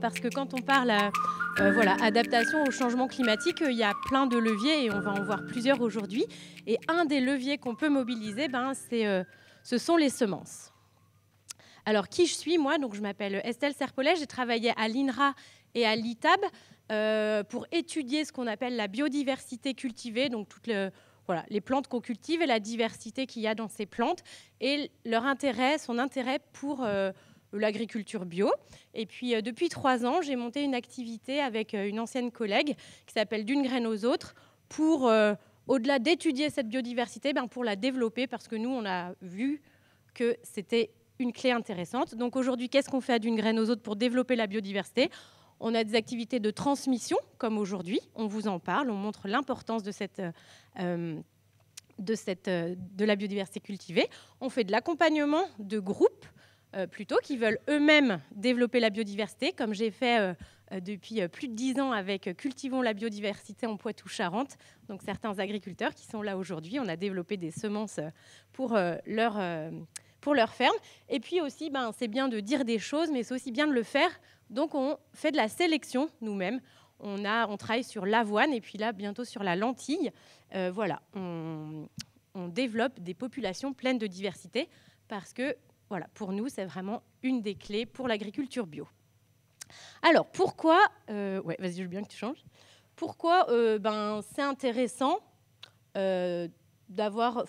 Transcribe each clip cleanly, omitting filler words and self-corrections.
parce que quand on parle voilà, adaptation au changement climatique, il y a plein de leviers et on va en voir plusieurs aujourd'hui. Et un des leviers qu'on peut mobiliser, ce sont les semences. Alors, qui je suis, moi? Donc, je m'appelle Estelle Serpollet, j'ai travaillé à l'INRA et à l'ITAB pour étudier ce qu'on appelle la biodiversité cultivée, donc toutes les plantes qu'on cultive et la diversité qu'il y a dans ces plantes et son intérêt pour l'agriculture bio. Et puis, depuis 3 ans, j'ai monté une activité avec une ancienne collègue qui s'appelle D'une graine aux autres pour, au-delà d'étudier cette biodiversité, pour la développer parce que nous, on a vu que c'était une clé intéressante. Donc aujourd'hui, qu'est-ce qu'on fait à D'une graine aux autres pour développer la biodiversité? On a des activités de transmission, comme aujourd'hui. On vous en parle, on montre l'importance de la biodiversité cultivée. On fait de l'accompagnement de groupes, plutôt, qui veulent eux-mêmes développer la biodiversité, comme j'ai fait depuis plus de 10 ans avec Cultivons la biodiversité en Poitou-Charentes. Donc certains agriculteurs qui sont là aujourd'hui, on a développé des semences pour leur ferme. Et puis aussi, c'est bien de dire des choses, mais c'est aussi bien de le faire. Donc, on fait de la sélection nous-mêmes. On travaille sur l'avoine et puis là, bientôt sur la lentille. Voilà, on développe des populations pleines de diversité parce que, voilà, pour nous, c'est vraiment une des clés pour l'agriculture bio. Alors, pourquoi... ouais, vas-y, je veux bien que tu changes. Pourquoi c'est intéressant d'avoir...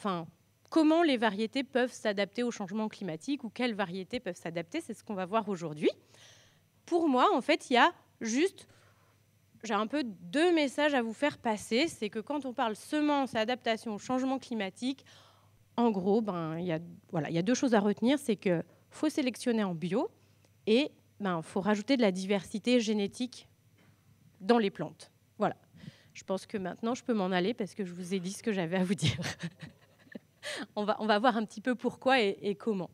Comment les variétés peuvent s'adapter au changement climatique ou quelles variétés peuvent s'adapter, c'est ce qu'on va voir aujourd'hui. Pour moi, en fait, il y a juste, j'ai un peu 2 messages à vous faire passer. C'est que quand on parle semences et adaptation au changement climatique, en gros, il y a 2 choses à retenir. C'est qu'il faut sélectionner en bio et faut rajouter de la diversité génétique dans les plantes. Voilà. Je pense que maintenant, je peux m'en aller parce que je vous ai dit ce que j'avais à vous dire. On va voir un petit peu pourquoi et comment.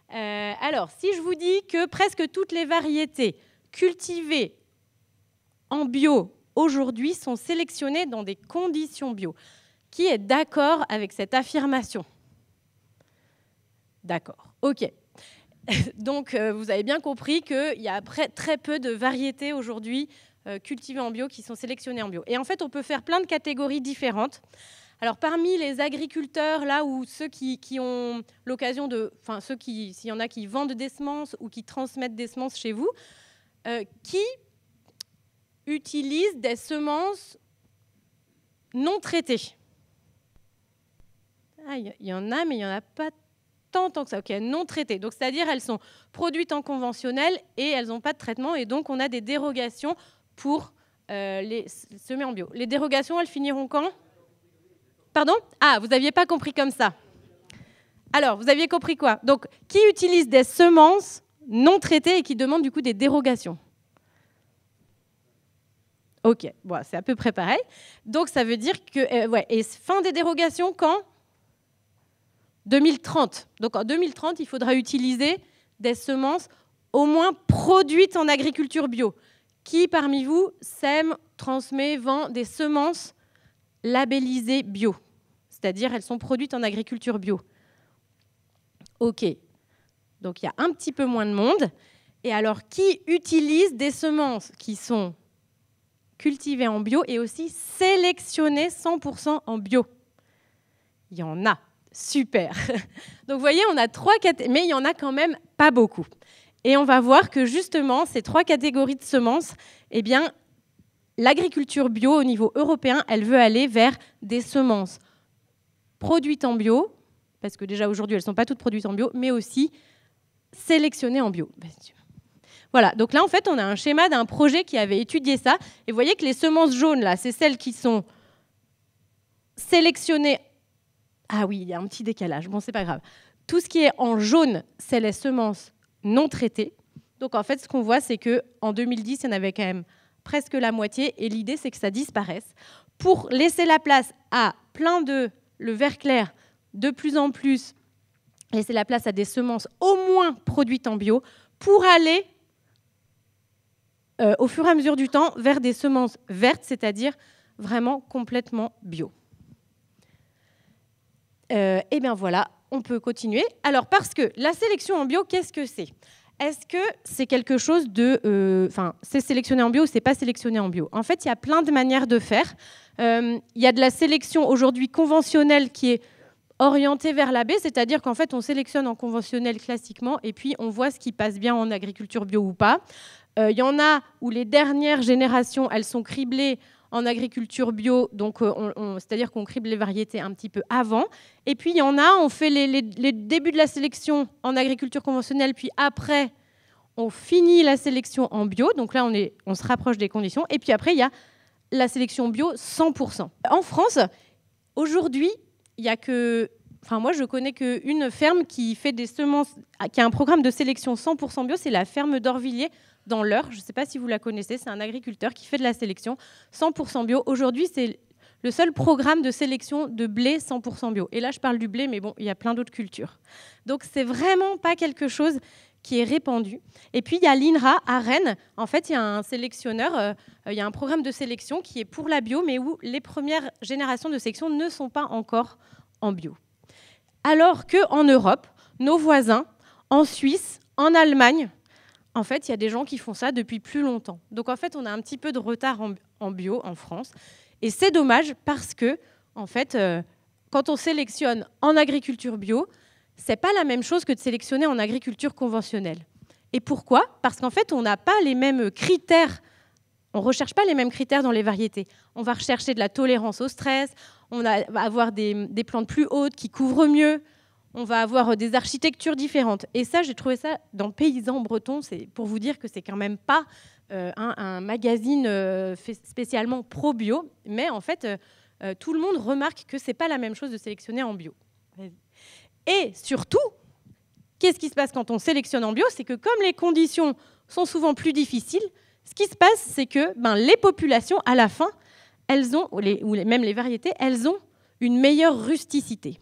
Alors, si je vous dis que presque toutes les variétés cultivées en bio aujourd'hui sont sélectionnées dans des conditions bio, qui est d'accord avec cette affirmation? D'accord, ok. Donc, vous avez bien compris qu'il y a très peu de variétés aujourd'hui cultivées en bio qui sont sélectionnées en bio. Et en fait, on peut faire plein de catégories différentes. Alors, parmi les agriculteurs, là, ou ceux qui ont l'occasion de... Enfin, s'il y en a qui vendent des semences ou qui transmettent des semences chez vous, qui utilisent des semences non traitées? Il y en a, mais il n'y en a pas tant que ça. OK, non traitées. Donc, c'est-à-dire elles sont produites en conventionnel et elles n'ont pas de traitement. Et donc, on a des dérogations pour les semer en bio. Les dérogations, elles finiront quand ? Pardon ? Ah, vous n'aviez pas compris comme ça. Alors, vous aviez compris quoi? Donc, qui utilise des semences non traitées et qui demandent du coup des dérogations? OK, bon, c'est à peu près pareil. Donc, ça veut dire que... ouais, et fin des dérogations, quand? 2030. Donc, en 2030, il faudra utiliser des semences au moins produites en agriculture bio. Qui, parmi vous, sème, transmet, vend des semences labellisées bio? C'est-à-dire, elles sont produites en agriculture bio. OK. Donc, il y a un petit peu moins de monde. Et alors, qui utilise des semences qui sont cultivées en bio et aussi sélectionnées 100% en bio? Il y en a. Super. Donc, vous voyez, on a 3 catégories, mais il y en a quand même pas beaucoup. Et on va voir que, justement, ces 3 catégories de semences, eh bien, l'agriculture bio, au niveau européen, elle veut aller vers des semences produites en bio, parce que déjà, aujourd'hui, elles ne sont pas toutes produites en bio, mais aussi sélectionnées en bio. Voilà, donc là, en fait, on a un schéma d'un projet qui avait étudié ça. Et vous voyez que les semences jaunes, là, c'est celles qui sont sélectionnées. Ah oui, il y a un petit décalage. Bon, c'est pas grave. Tout ce qui est en jaune, c'est les semences non traitées. Donc, en fait, ce qu'on voit, c'est qu'en 2010, il y en avait quand même presque la moitié. Et l'idée, c'est que ça disparaisse pour laisser la place à le vert clair, de plus en plus, laisser la place à des semences au moins produites en bio pour aller, au fur et à mesure du temps, vers des semences vertes, c'est-à-dire vraiment complètement bio. Et bien voilà, on peut continuer. Alors, parce que la sélection en bio, qu'est-ce que c'est? Est-ce que c'est quelque chose de... c'est sélectionné en bio ou c'est pas sélectionné en bio? En fait, il y a plein de manières de faire. Il y a de la sélection aujourd'hui conventionnelle qui est orientée vers la baie, c'est-à-dire qu'en fait, on sélectionne en conventionnel classiquement et puis on voit ce qui passe bien en agriculture bio ou pas. Il y en a où les dernières générations, elles sont criblées en agriculture bio, donc c'est-à-dire qu'on crible les variétés un petit peu avant. Et puis il y en a, on fait les débuts de la sélection en agriculture conventionnelle, puis après, on finit la sélection en bio. Donc là, on se rapproche des conditions. Et puis après, il y a la sélection bio 100%. En France, aujourd'hui, il y a que... Enfin, moi, je connais qu'une ferme qui fait des semences, qui a un programme de sélection 100% bio, c'est la ferme d'Orvilliers, dans l'Eure. Je ne sais pas si vous la connaissez, c'est un agriculteur qui fait de la sélection 100% bio. Aujourd'hui, c'est le seul programme de sélection de blé 100% bio. Et là, je parle du blé, mais bon, il y a plein d'autres cultures. Donc, c'est vraiment pas quelque chose qui est répandu. Et puis, il y a l'INRA à Rennes. En fait, il y a un sélectionneur, il y a un programme de sélection qui est pour la bio, mais où les premières générations de sélection ne sont pas encore en bio. Alors qu'en Europe, nos voisins, en Suisse, en Allemagne, en fait, il y a des gens qui font ça depuis plus longtemps. Donc, en fait, on a un petit peu de retard en bio en France. Et c'est dommage parce que, en fait, quand on sélectionne en agriculture bio, c'est pas la même chose que de sélectionner en agriculture conventionnelle. Et pourquoi? Parce qu'en fait, on n'a pas les mêmes critères. On ne recherche pas les mêmes critères dans les variétés. On va rechercher de la tolérance au stress, on va avoir des plantes plus hautes qui couvrent mieux, on va avoir des architectures différentes. Et ça, j'ai trouvé ça dans Paysans Bretons, c'est pour vous dire que c'est quand même pas un magazine spécialement pro-bio, mais en fait, tout le monde remarque que c'est pas la même chose de sélectionner en bio. Et surtout, qu'est-ce qui se passe quand on sélectionne en bio? C'est que comme les conditions sont souvent plus difficiles, ce qui se passe, c'est que les populations, à la fin, elles ont, même les variétés, elles ont une meilleure rusticité.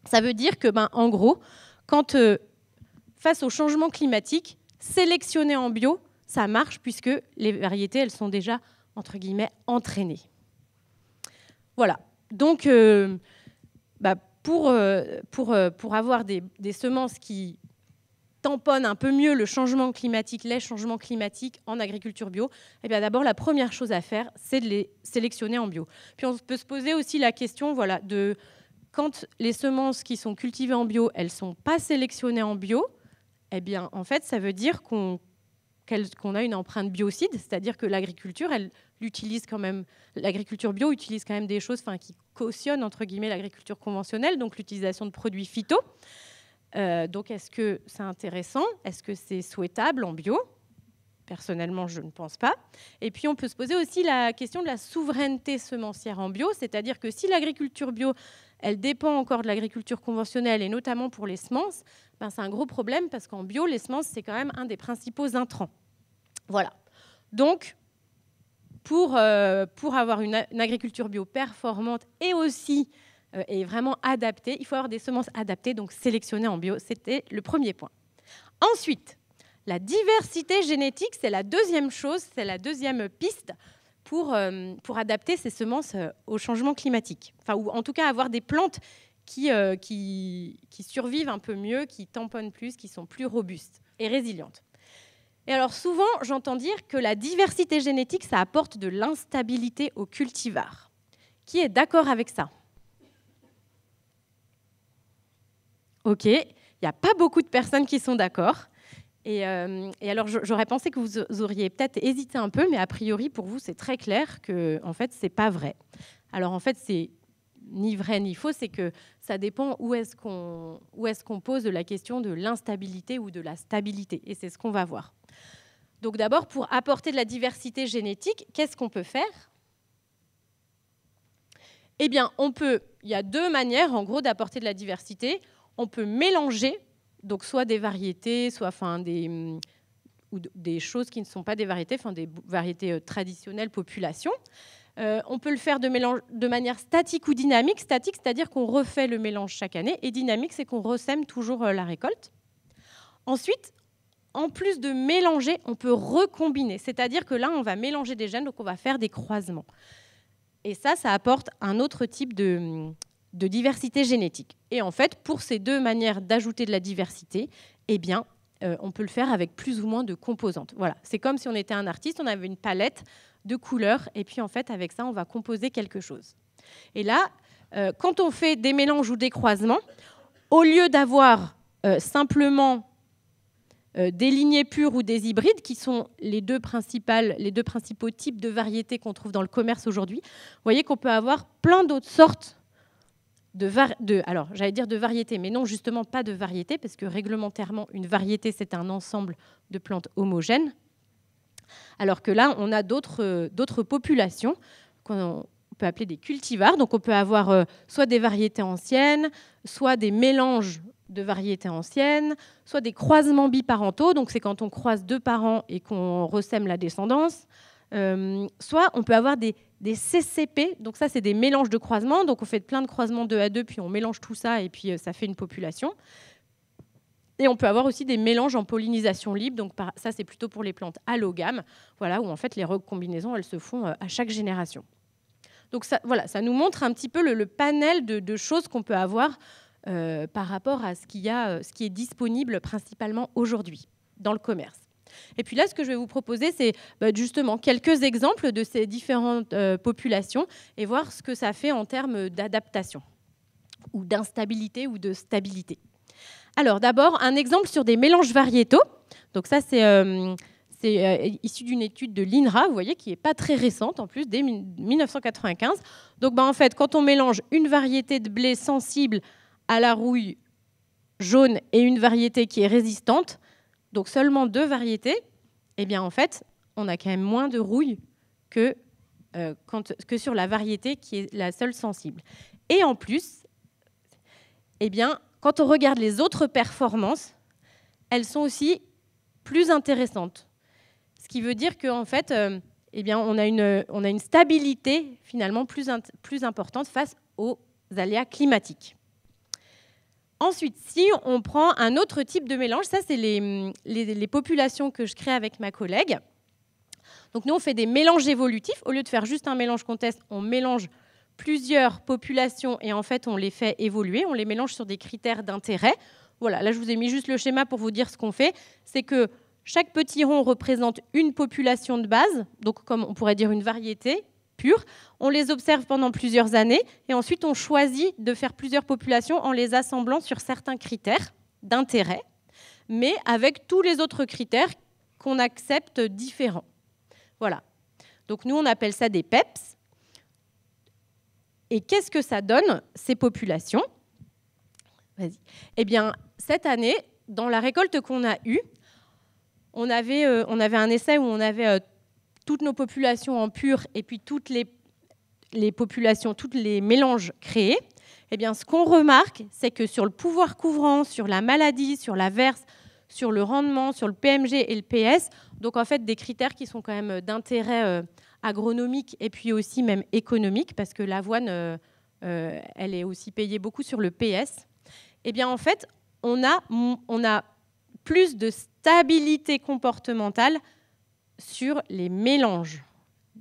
Ça veut dire que, en gros, quand face au changement climatique, sélectionner en bio, ça marche puisque les variétés, elles sont déjà, entre guillemets, entraînées. Voilà. Donc, pour avoir des semences qui tamponnent un peu mieux le changement climatique, les changements climatiques en agriculture bio, eh bien d'abord, la première chose à faire, c'est de les sélectionner en bio. Puis on peut se poser aussi la question, voilà, de quand les semences qui sont cultivées en bio, elles ne sont pas sélectionnées en bio, eh bien, en fait, ça veut dire qu'on a une empreinte biocide, c'est-à-dire que l'agriculture, l'agriculture bio utilise quand même des choses qui cautionnent, entre guillemets, l'agriculture conventionnelle, donc l'utilisation de produits phyto. Donc, est-ce que c'est intéressant? Est-ce que c'est souhaitable en bio? Personnellement, je ne pense pas. Et puis, on peut se poser aussi la question de la souveraineté semencière en bio, c'est-à-dire que si l'agriculture bio, elle dépend encore de l'agriculture conventionnelle, et notamment pour les semences, c'est un gros problème parce qu'en bio, les semences, c'est quand même un des principaux intrants. Voilà. Donc, pour avoir une agriculture bio performante et aussi et vraiment adaptée, il faut avoir des semences adaptées, donc sélectionnées en bio. C'était le premier point. Ensuite, la diversité génétique, c'est la deuxième chose, c'est la deuxième piste pour adapter ces semences au changement climatique. Ou en tout cas avoir des plantes qui survivent un peu mieux, qui tamponnent plus, qui sont plus robustes et résilientes. Et alors souvent, j'entends dire que la diversité génétique, ça apporte de l'instabilité au cultivar. Qui est d'accord avec ça? Ok, il n'y a pas beaucoup de personnes qui sont d'accord. Et alors, j'aurais pensé que vous auriez peut-être hésité un peu, mais a priori, pour vous, c'est très clair que, en fait, c'est pas vrai. Alors, en fait, c'est ni vrai ni faux, c'est que ça dépend où est-ce qu'on pose la question de l'instabilité ou de la stabilité. Et c'est ce qu'on va voir. Donc, d'abord, pour apporter de la diversité génétique, qu'est-ce qu'on peut faire? Eh bien, il y a deux manières, en gros, d'apporter de la diversité. On peut mélanger, donc soit des variétés, soit des choses qui ne sont pas des variétés, des variétés traditionnelles, population. On peut le faire de manière statique ou dynamique. Statique, c'est-à-dire qu'on refait le mélange chaque année. Et dynamique, c'est qu'on ressème toujours la récolte. Ensuite, en plus de mélanger, on peut recombiner. C'est-à-dire que là, on va mélanger des gènes, donc on va faire des croisements. Et ça apporte un autre type de diversité génétique. Et en fait, pour ces deux manières d'ajouter de la diversité, eh bien, on peut le faire avec plus ou moins de composantes. Voilà. C'est comme si on était un artiste, on avait une palette de couleurs, et puis en fait, avec ça, on va composer quelque chose. Et là, quand on fait des mélanges ou des croisements, au lieu d'avoir simplement des lignées pures ou des hybrides, qui sont les deux principaux types de variétés qu'on trouve dans le commerce aujourd'hui, vous voyez qu'on peut avoir plein d'autres sortes alors, j'allais dire de variétés, mais non, justement pas de variétés, parce que réglementairement, une variété, c'est un ensemble de plantes homogènes, alors que là, on a d'autres populations qu'on peut appeler des cultivars. Donc, on peut avoir soit des variétés anciennes, soit des mélanges de variétés anciennes, soit des croisements biparentaux, donc c'est quand on croise deux parents et qu'on ressème la descendance, soit on peut avoir des CCP, donc ça c'est des mélanges de croisements, donc on fait plein de croisements 2 à 2, puis on mélange tout ça et puis ça fait une population. Et on peut avoir aussi des mélanges en pollinisation libre, donc ça c'est plutôt pour les plantes allogames, voilà, où en fait les recombinaisons elles se font à chaque génération. Donc ça, voilà, ça nous montre un petit peu le panel de choses qu'on peut avoir par rapport à ce qui est disponible principalement aujourd'hui dans le commerce. Et puis là, ce que je vais vous proposer, c'est justement quelques exemples de ces différentes populations et voir ce que ça fait en termes d'adaptation ou d'instabilité ou de stabilité. Alors d'abord, un exemple sur des mélanges variétaux. Donc ça, c'est issu d'une étude de l'INRA, vous voyez, qui n'est pas très récente, en plus, dès 1995. Donc en fait, quand on mélange une variété de blé sensible à la rouille jaune et une variété qui est résistante, donc seulement 2 variétés, eh bien en fait, on a quand même moins de rouille que sur la variété qui est la seule sensible. Et en plus, eh bien, quand on regarde les autres performances, elles sont aussi plus intéressantes. Ce qui veut dire qu'en fait, eh bien, on a une stabilité finalement plus importante face aux aléas climatiques. Ensuite, si on prend un autre type de mélange, ça c'est les populations que je crée avec ma collègue. Donc nous, on fait des mélanges évolutifs. Au lieu de faire juste un mélange qu'on teste, on mélange plusieurs populations et en fait, on les fait évoluer. On les mélange sur des critères d'intérêt. Voilà, là, je vous ai mis juste le schéma pour vous dire ce qu'on fait. C'est que chaque petit rond représente une population de base, donc comme on pourrait dire une variété pure. On les observe pendant plusieurs années et ensuite on choisit de faire plusieurs populations en les assemblant sur certains critères d'intérêt, mais avec tous les autres critères qu'on accepte différents. Voilà. Donc nous, on appelle ça des PEPS. Et qu'est-ce que ça donne, ces populations ? Vas-y. Eh bien, cette année, dans la récolte qu'on a eue, on avait un essai où on avait toutes nos populations en pur et puis toutes les populations, tous les mélanges créés. Eh bien, ce qu'on remarque, c'est que sur le pouvoir couvrant, sur la maladie, sur la verse, sur le rendement, sur le PMG et le PS, donc en fait des critères qui sont quand même d'intérêt agronomique et puis aussi même économique, parce que l'avoine, elle est aussi payée beaucoup sur le PS. Eh bien, en fait, on a plus de stabilité comportementale sur les mélanges,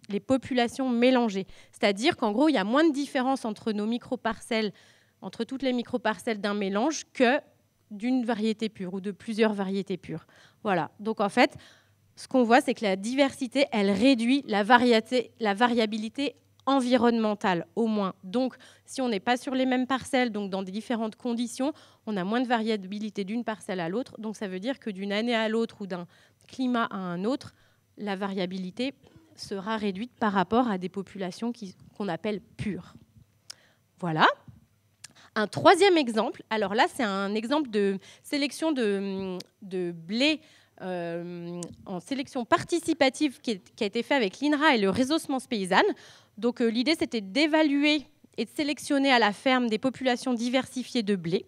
les populations mélangées. C'est-à-dire qu'en gros, il y a moins de différence entre nos microparcelles, entre toutes les microparcelles d'un mélange que d'une variété pure ou de plusieurs variétés pures. Voilà. Donc en fait, ce qu'on voit, c'est que la diversité, elle réduit la variabilité environnementale au moins. Donc, si on n'est pas sur les mêmes parcelles, donc dans des différentes conditions, on a moins de variabilité d'une parcelle à l'autre. Donc, ça veut dire que d'une année à l'autre ou d'un climat à un autre, la variabilité sera réduite par rapport à des populations qu'on appelle pures. Voilà. Un troisième exemple, alors là, c'est un exemple de sélection de blé en sélection participative qui a été fait avec l'INRA et le réseau Semences Paysannes. Donc l'idée, c'était d'évaluer et de sélectionner à la ferme des populations diversifiées de blé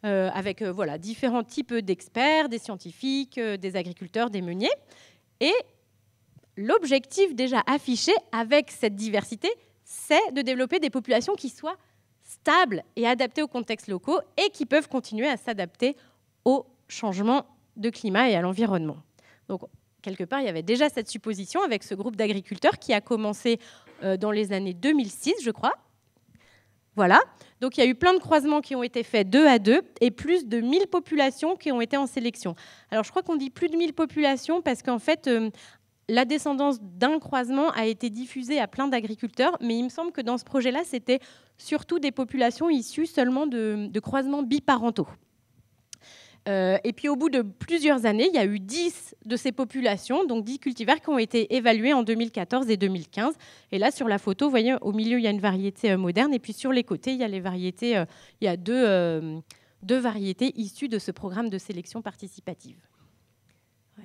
avec voilà, différents types d'experts, des scientifiques, des agriculteurs, des meuniers. Et l'objectif déjà affiché avec cette diversité, c'est de développer des populations qui soient stables et adaptées aux contextes locaux et qui peuvent continuer à s'adapter aux changements de climat et à l'environnement. Donc, quelque part, il y avait déjà cette supposition avec ce groupe d'agriculteurs qui a commencé dans les années 2006, je crois. Voilà, donc il y a eu plein de croisements qui ont été faits 2 à 2 et plus de 1000 populations qui ont été en sélection. Alors je crois qu'on dit plus de 1000 populations parce qu'en fait, la descendance d'un croisement a été diffusée à plein d'agriculteurs, mais il me semble que dans ce projet-là, c'était surtout des populations issues seulement de croisements biparentaux. Et puis au bout de plusieurs années, il y a eu 10 de ces populations, donc 10 cultivars qui ont été évalués en 2014 et 2015. Et là, sur la photo, vous voyez, au milieu, il y a une variété moderne, et puis sur les côtés, il y a les variétés, il y a deux variétés issues de ce programme de sélection participative. Ouais.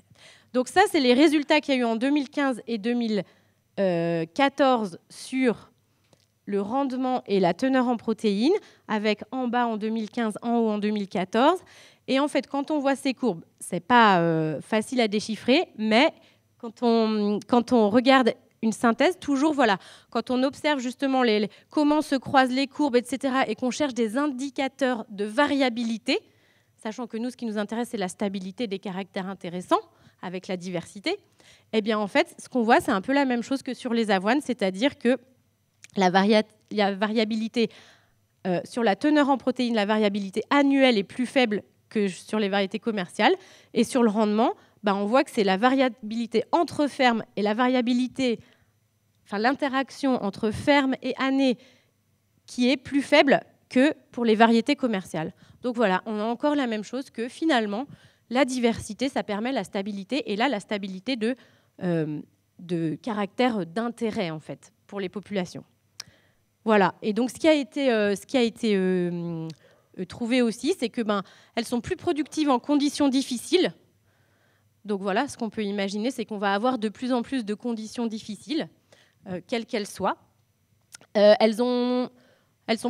Donc ça, c'est les résultats qu'il y a eu en 2015 et 2014 sur le rendement et la teneur en protéines, avec en bas en 2015, en haut en 2014. Et en fait, quand on voit ces courbes, ce n'est pas facile à déchiffrer, mais quand on regarde une synthèse, toujours, voilà, quand on observe justement comment se croisent les courbes, etc., et qu'on cherche des indicateurs de variabilité, sachant que nous, ce qui nous intéresse, c'est la stabilité des caractères intéressants avec la diversité, eh bien, en fait, ce qu'on voit, c'est un peu la même chose que sur les avoines, c'est-à-dire que la variabilité sur la teneur en protéines, la variabilité annuelle est plus faible que sur les variétés commerciales. Et sur le rendement, on voit que c'est la variabilité entre fermes et la variabilité, enfin l'interaction entre ferme et année qui est plus faible que pour les variétés commerciales. Donc voilà, on a encore la même chose que finalement, la diversité, ça permet la stabilité, et là, la stabilité de caractère d'intérêt, en fait, pour les populations. Voilà, et donc ce qui a été trouvé aussi, c'est que elles sont plus productives en conditions difficiles. Donc voilà, ce qu'on peut imaginer, c'est qu'on va avoir de plus en plus de conditions difficiles, quelles qu'elles soient. Elles sont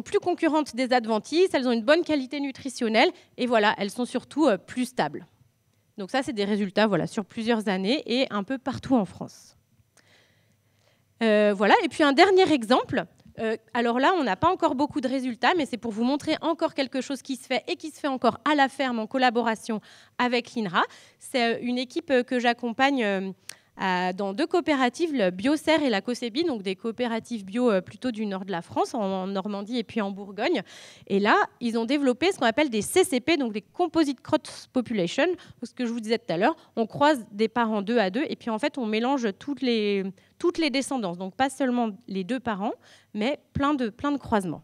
plus concurrentes des adventices, elles ont une bonne qualité nutritionnelle, et voilà, elles sont surtout plus stables. Donc ça, c'est des résultats voilà, sur plusieurs années et un peu partout en France. Voilà, et puis un dernier exemple. Alors là, on n'a pas encore beaucoup de résultats, mais c'est pour vous montrer encore quelque chose qui se fait et qui se fait encore à la ferme en collaboration avec l'INRA. C'est une équipe que j'accompagne dans 2 coopératives, le Biocer et la COSEBI, donc des coopératives bio plutôt du nord de la France, en Normandie et puis en Bourgogne. Et là, ils ont développé ce qu'on appelle des CCP, donc des Composite Cross Population. Ce que je vous disais tout à l'heure, on croise des parents 2 à 2, et puis en fait, on mélange toutes les descendances, donc pas seulement les 2 parents, mais plein de croisements.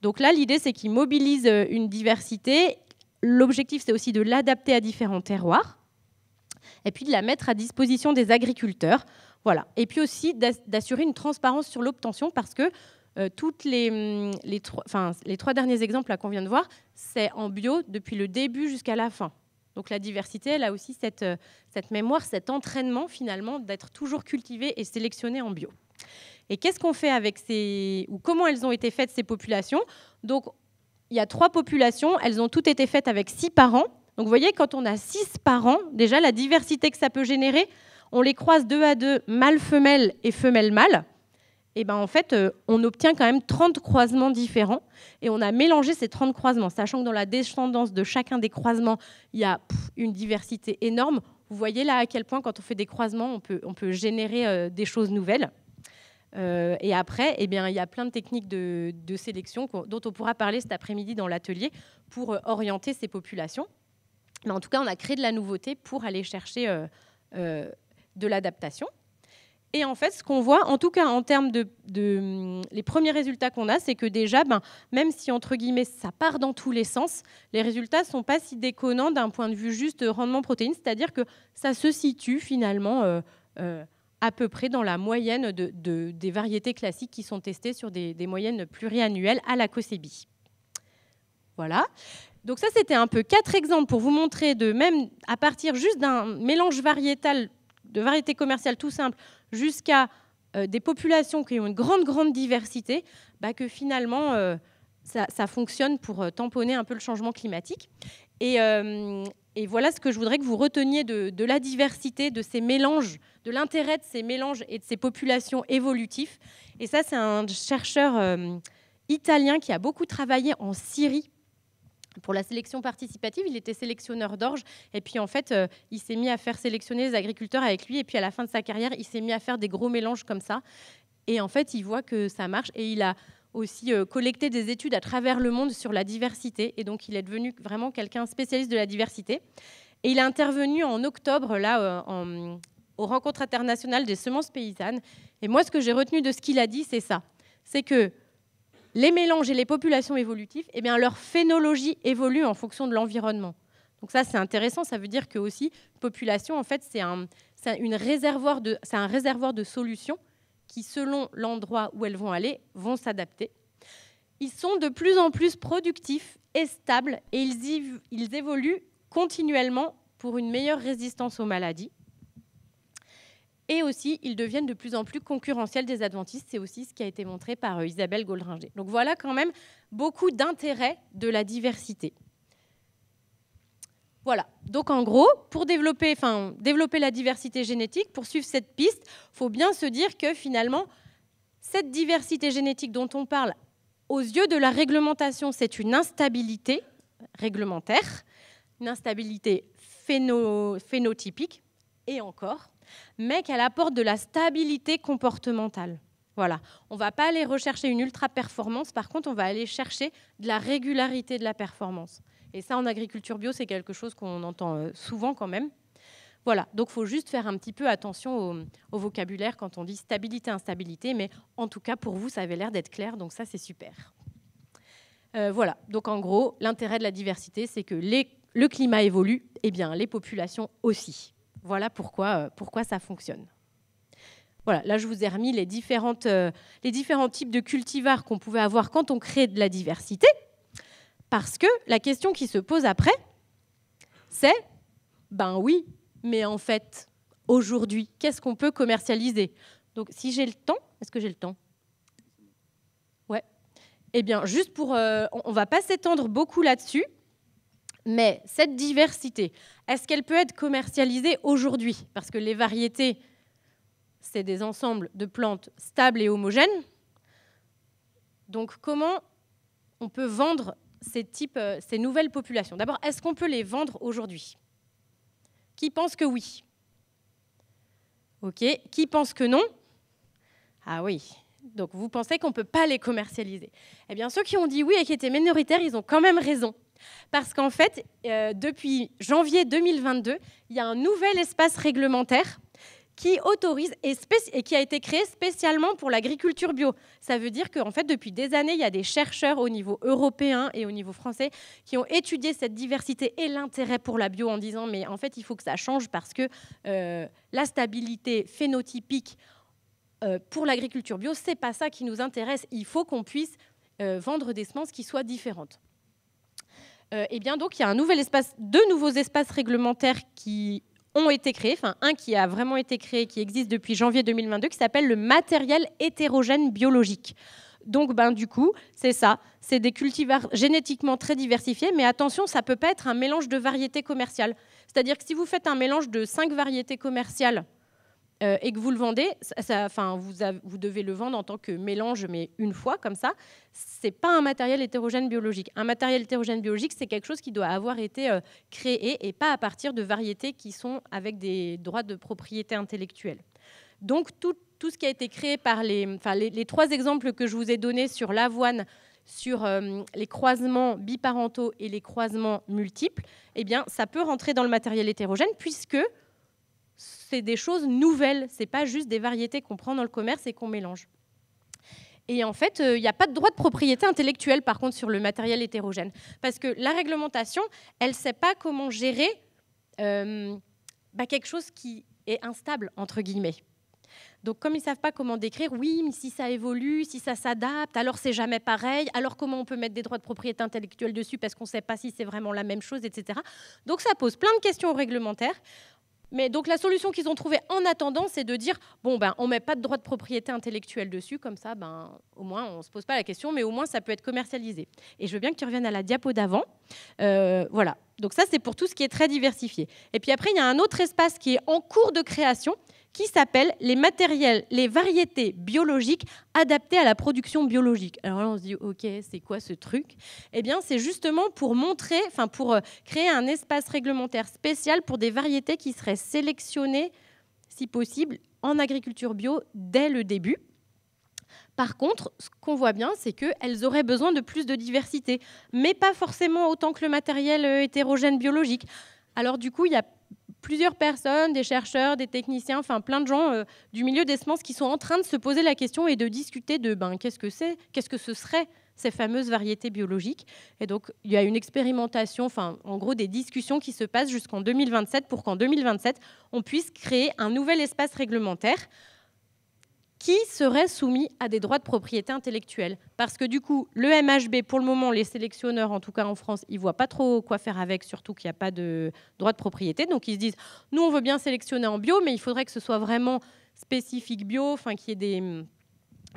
Donc là, l'idée, c'est qu'ils mobilisent une diversité. L'objectif, c'est aussi de l'adapter à différents terroirs, et puis de la mettre à disposition des agriculteurs. Voilà. Et puis aussi d'assurer une transparence sur l'obtention, parce que les 3 derniers exemples qu'on vient de voir, c'est en bio depuis le début jusqu'à la fin. Donc la diversité, elle a aussi cette mémoire, cet entraînement finalement d'être toujours cultivé et sélectionné en bio. Et qu'est-ce qu'on fait avec comment elles ont été faites ces populations? Donc il y a 3 populations, elles ont toutes été faites avec 6 parents. Donc vous voyez, quand on a 6 parents, déjà la diversité que ça peut générer, on les croise 2 à 2, mâle-femelle et femelle-mâle. Et en fait, on obtient quand même 30 croisements différents. Et on a mélangé ces 30 croisements, sachant que dans la descendance de chacun des croisements, il y a une diversité énorme. Vous voyez là à quel point, quand on fait des croisements, on peut générer des choses nouvelles. Et après, il y a plein de techniques de sélection dont on pourra parler cet après-midi dans l'atelier pour orienter ces populations. Mais en tout cas, on a créé de la nouveauté pour aller chercher de l'adaptation. Et en fait, ce qu'on voit, en tout cas en termes les premiers résultats qu'on a, c'est que déjà, même si, entre guillemets, ça part dans tous les sens, les résultats ne sont pas si déconnants d'un point de vue juste rendement protéines, c'est-à-dire que ça se situe finalement à peu près dans la moyenne des variétés classiques qui sont testées sur des moyennes pluriannuelles à la COSEBI. Voilà. Donc ça, c'était un peu 4 exemples pour vous montrer même à partir juste d'un mélange variétal de variétés commerciales tout simple jusqu'à des populations qui ont une grande diversité, que finalement, ça fonctionne pour tamponner un peu le changement climatique. Et voilà ce que je voudrais que vous reteniez de la diversité, de ces mélanges, de l'intérêt de ces mélanges et de ces populations évolutives. Et ça, c'est un chercheur italien qui a beaucoup travaillé en Syrie pour la sélection participative. Il était sélectionneur d'orge, et puis en fait, il s'est mis à faire sélectionner les agriculteurs avec lui, et puis à la fin de sa carrière, il s'est mis à faire des gros mélanges comme ça. Et en fait, il voit que ça marche, et il a aussi collecté des études à travers le monde sur la diversité. Et donc, il est devenu vraiment quelqu'un spécialiste de la diversité. Et il est intervenu en octobre, là, aux rencontres internationales des semences paysannes. Et moi, ce que j'ai retenu de ce qu'il a dit, c'est ça. C'est que les mélanges et les populations évolutives, eh bien, leur phénologie évolue en fonction de l'environnement. Donc ça, c'est intéressant. Ça veut dire que aussi, population, en fait, c'est un réservoir de solutions qui, selon l'endroit où elles vont aller, vont s'adapter. Ils sont de plus en plus productifs et stables et ils évoluent continuellement pour une meilleure résistance aux maladies. Et aussi, ils deviennent de plus en plus concurrentiels des adventistes. C'est aussi ce qui a été montré par Isabelle Goldringer. Donc voilà quand même beaucoup d'intérêt de la diversité. Voilà, donc en gros, pour développer la diversité génétique, pour suivre cette piste, il faut bien se dire que finalement, cette diversité génétique dont on parle, aux yeux de la réglementation, c'est une instabilité réglementaire, une instabilité phénotypique, et encore, mais qu'elle apporte de la stabilité comportementale. Voilà, on ne va pas aller rechercher une ultra-performance, par contre, on va aller chercher de la régularité de la performance. Et ça, en agriculture bio, c'est quelque chose qu'on entend souvent quand même. Voilà, donc il faut juste faire un petit peu attention au vocabulaire quand on dit stabilité, instabilité, mais en tout cas, pour vous, ça avait l'air d'être clair, donc ça, c'est super. Voilà, donc en gros, l'intérêt de la diversité, c'est que le climat évolue, et bien les populations aussi. Voilà pourquoi ça fonctionne. Voilà, là, je vous ai remis les différents types de cultivars qu'on pouvait avoir quand on crée de la diversité. Parce que la question qui se pose après, c'est, ben oui, mais en fait, aujourd'hui, qu'est-ce qu'on peut commercialiser? Donc, si j'ai le temps, est-ce que j'ai le temps? Ouais. Eh bien, juste pour... on ne va pas s'étendre beaucoup là-dessus, mais cette diversité, est-ce qu'elle peut être commercialisée aujourd'hui? Parce que les variétés, c'est des ensembles de plantes stables et homogènes. Donc, comment on peut vendre ces nouvelles populations? D'abord, est-ce qu'on peut les vendre aujourd'hui? Qui pense que oui? OK. Qui pense que non? Ah oui. Donc, vous pensez qu'on ne peut pas les commercialiser. Eh bien, ceux qui ont dit oui et qui étaient minoritaires, ils ont quand même raison. Parce qu'en fait, depuis janvier 2022, il y a un nouvel espace réglementaire qui autorise et qui a été créé spécialement pour l'agriculture bio. Ça veut dire qu'en fait, depuis des années, il y a des chercheurs au niveau européen et au niveau français qui ont étudié cette diversité et l'intérêt pour la bio en disant mais en fait, il faut que ça change parce que la stabilité phénotypique pour l'agriculture bio, c'est pas ça qui nous intéresse. Il faut qu'on puisse vendre des semences qui soient différentes. Et bien donc, il y a deux nouveaux espaces réglementaires qui ont été créés, enfin un qui a vraiment été créé, qui existe depuis janvier 2022, qui s'appelle le matériel hétérogène biologique. Donc, du coup, c'est ça, c'est des cultivars génétiquement très diversifiés, mais attention, ça ne peut pas être un mélange de variétés commerciales. C'est-à-dire que si vous faites un mélange de 5 variétés commerciales et que vous le vendez, vous devez le vendre en tant que mélange, mais une fois, comme ça, c'est pas un matériel hétérogène biologique. Un matériel hétérogène biologique, c'est quelque chose qui doit avoir été créé et pas à partir de variétés qui sont avec des droits de propriété intellectuelle. Donc, tout ce qui a été créé par les 3 exemples que je vous ai donnés sur l'avoine, sur les croisements biparentaux et les croisements multiples, eh bien, ça peut rentrer dans le matériel hétérogène puisque c'est des choses nouvelles, ce n'est pas juste des variétés qu'on prend dans le commerce et qu'on mélange. Et en fait, il n'y a pas de droit de propriété intellectuelle, par contre, sur le matériel hétérogène. Parce que la réglementation, elle ne sait pas comment gérer quelque chose qui est instable, entre guillemets. Donc, comme ils ne savent pas comment décrire, oui, mais si ça évolue, si ça s'adapte, alors c'est jamais pareil. Alors, comment on peut mettre des droits de propriété intellectuelle dessus parce qu'on ne sait pas si c'est vraiment la même chose, etc. Donc, ça pose plein de questions réglementaires. Mais donc la solution qu'ils ont trouvée en attendant, c'est de dire on ne met pas de droit de propriété intellectuelle dessus, comme ça, au moins on ne se pose pas la question, mais au moins ça peut être commercialisé. Et je veux bien que tu reviennes à la diapo d'avant. Voilà. Donc ça, c'est pour tout ce qui est très diversifié. Et puis après, il y a un autre espace qui est en cours de création, qui s'appelle les variétés biologiques adaptées à la production biologique. Alors là, on se dit, OK, c'est quoi ce truc? Eh bien, c'est justement pour créer un espace réglementaire spécial pour des variétés qui seraient sélectionnées, si possible, en agriculture bio dès le début. Par contre, ce qu'on voit bien, c'est qu'elles auraient besoin de plus de diversité, mais pas forcément autant que le matériel hétérogène biologique. Alors du coup, il y a plusieurs personnes, des chercheurs, des techniciens, enfin plein de gens du milieu des semences qui sont en train de se poser la question et de discuter de qu'est-ce que ce serait ces fameuses variétés biologiques. Et donc, il y a une expérimentation, enfin en gros des discussions qui se passent jusqu'en 2027 pour qu'en 2027, on puisse créer un nouvel espace réglementaire qui serait soumis à des droits de propriété intellectuelle. Parce que du coup, le MHB, pour le moment, les sélectionneurs, en tout cas en France, ils ne voient pas trop quoi faire avec, surtout qu'il n'y a pas de droit de propriété. Donc ils se disent, nous, on veut bien sélectionner en bio, mais il faudrait que ce soit vraiment spécifique bio, enfin qu'il y ait des...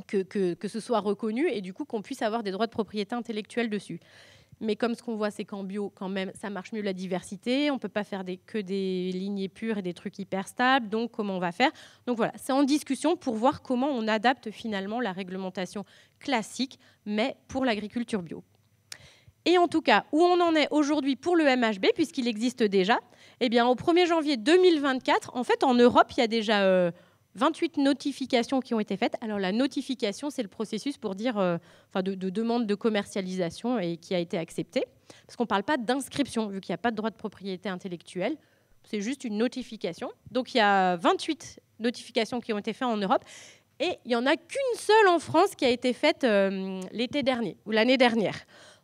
Que ce soit reconnu et du coup qu'on puisse avoir des droits de propriété intellectuelle dessus. Mais comme ce qu'on voit, c'est qu'en bio, quand même, ça marche mieux la diversité. On ne peut pas faire que des lignées pures et des trucs hyper stables. Donc, comment on va faire? Donc voilà, c'est en discussion pour voir comment on adapte finalement la réglementation classique, mais pour l'agriculture bio. Et en tout cas, où on en est aujourd'hui pour le MHB, puisqu'il existe déjà, eh bien, au 1er janvier 2024, en fait, en Europe, il y a déjà 28 notifications qui ont été faites. Alors la notification, c'est le processus pour dire, de demande de commercialisation et qui a été acceptée. Parce qu'on ne parle pas d'inscription, vu qu'il n'y a pas de droit de propriété intellectuelle. C'est juste une notification. Donc il y a 28 notifications qui ont été faites en Europe. Et il n'y en a qu'une seule en France qui a été faite l'été dernier, ou l'année dernière.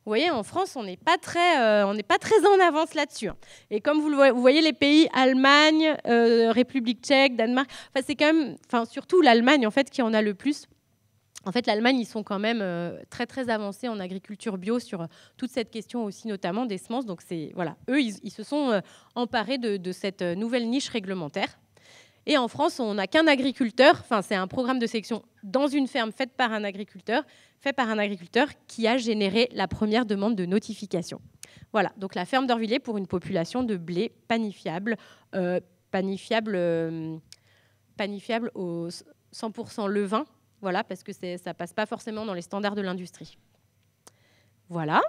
Vous voyez, en France, on n'est pas très en avance là-dessus. Et comme vous voyez, les pays Allemagne, République tchèque, Danemark, c'est quand même, surtout l'Allemagne en fait qui en a le plus. En fait, l'Allemagne, ils sont quand même très très avancés en agriculture bio sur toute cette question aussi, notamment des semences. Donc voilà, eux, ils se sont emparés de cette nouvelle niche réglementaire. Et en France, on n'a qu'un agriculteur, c'est un programme de sélection dans une ferme fait par un agriculteur qui a généré la première demande de notification. Voilà, donc la ferme d'Orvilliers pour une population de blé panifiable au 100% levain, voilà, parce que ça ne passe pas forcément dans les standards de l'industrie. Voilà.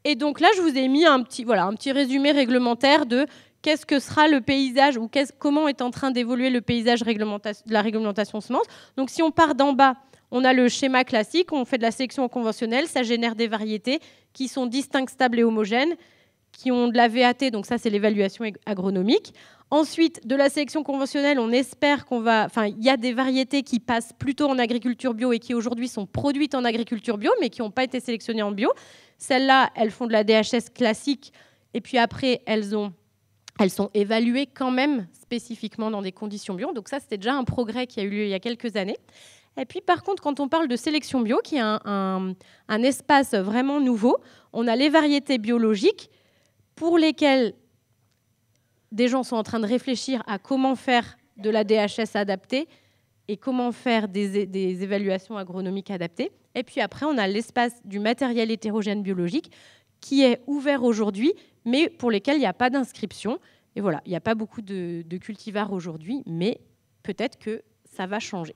Et donc là, je vous ai mis un petit résumé réglementaire de qu'est-ce que sera le paysage ou comment est en train d'évoluer le paysage de la réglementation semences. Donc si on part d'en bas, on a le schéma classique, on fait de la sélection conventionnelle, ça génère des variétés qui sont distinctes, stables et homogènes, qui ont de la VAT, donc ça c'est l'évaluation agronomique. Ensuite, de la sélection conventionnelle, on espère il y a des variétés qui passent plutôt en agriculture bio et qui aujourd'hui sont produites en agriculture bio, mais qui n'ont pas été sélectionnées en bio. Celles-là, elles font de la DHS classique, et puis après, elles sont évaluées quand même spécifiquement dans des conditions bio. Donc ça, c'était déjà un progrès qui a eu lieu il y a quelques années. Et puis, par contre, quand on parle de sélection bio, qui est un espace vraiment nouveau, on a les variétés biologiques pour lesquelles des gens sont en train de réfléchir à comment faire de la DHS adaptée et comment faire des évaluations agronomiques adaptées. Et puis après, on a l'espace du matériel hétérogène biologique qui est ouvert aujourd'hui, mais pour lesquels il n'y a pas d'inscription. Et voilà, il n'y a pas beaucoup de cultivars aujourd'hui, mais peut-être que ça va changer.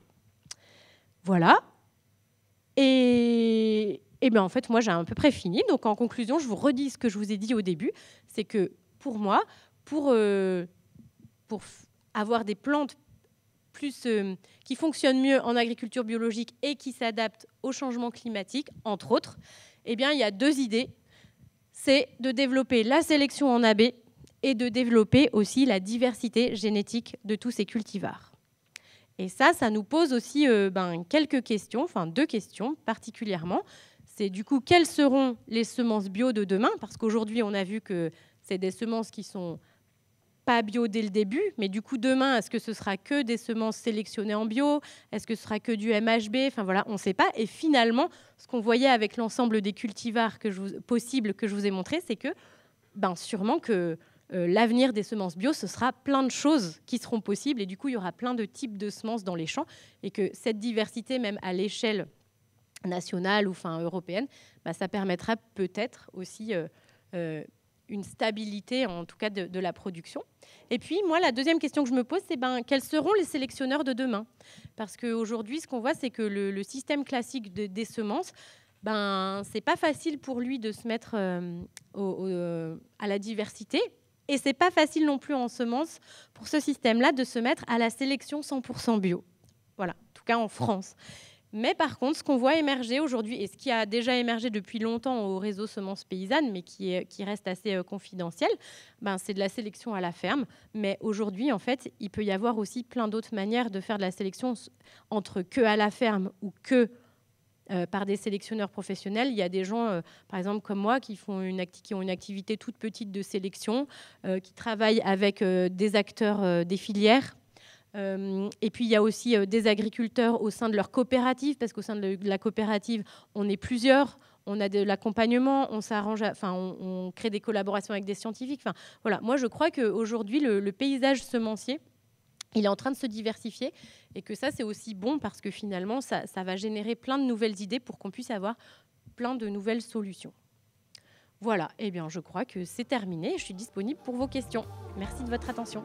Voilà. Et bien en fait, moi, j'ai à peu près fini. Donc en conclusion, je vous redis ce que je vous ai dit au début, c'est que pour moi, pour avoir des plantes qui fonctionnent mieux en agriculture biologique et qui s'adaptent au changement climatique, entre autres, eh bien, il y a deux idées. C'est de développer la sélection en AB et de développer aussi la diversité génétique de tous ces cultivars. Et ça nous pose aussi quelques questions, enfin 2 questions particulièrement. C'est du coup, quelles seront les semences bio de demain? Parce qu'aujourd'hui, on a vu que c'est des semences qui sont pas bio dès le début, mais du coup, demain, est-ce que ce sera que des semences sélectionnées en bio? Est-ce que ce sera que du MHB? Enfin voilà, on ne sait pas. Et finalement, ce qu'on voyait avec l'ensemble des cultivars possibles que je vous ai montré, c'est que sûrement que l'avenir des semences bio, ce sera plein de choses qui seront possibles. Et du coup, il y aura plein de types de semences dans les champs. Et que cette diversité, même à l'échelle nationale ou européenne, ça permettra peut-être aussi une stabilité, en tout cas, de la production. Et puis, moi, la deuxième question que je me pose, c'est quels seront les sélectionneurs de demain? Parce qu'aujourd'hui, ce qu'on voit, c'est que le système classique des semences, c'est pas facile pour lui de se mettre à la diversité. Et c'est pas facile non plus en semences, pour ce système-là, de se mettre à la sélection 100% bio. Voilà, en tout cas en France. Mais par contre, ce qu'on voit émerger aujourd'hui, et ce qui a déjà émergé depuis longtemps au réseau Semences Paysannes, mais qui reste assez confidentiel, c'est de la sélection à la ferme. Mais aujourd'hui, en fait, il peut y avoir aussi plein d'autres manières de faire de la sélection entre que à la ferme ou que par des sélectionneurs professionnels. Il y a des gens, par exemple comme moi, qui ont une activité toute petite de sélection, qui travaillent avec des acteurs des filières. Et puis, il y a aussi des agriculteurs au sein de leur coopérative, parce qu'au sein de la coopérative, on est plusieurs, on a de l'accompagnement, on s'arrange, on crée des collaborations avec des scientifiques. Voilà. Moi, je crois qu'aujourd'hui, le paysage semencier, il est en train de se diversifier et que ça, c'est aussi bon parce que finalement, ça va générer plein de nouvelles idées pour qu'on puisse avoir plein de nouvelles solutions. Voilà, eh bien, je crois que c'est terminé. Je suis disponible pour vos questions. Merci de votre attention.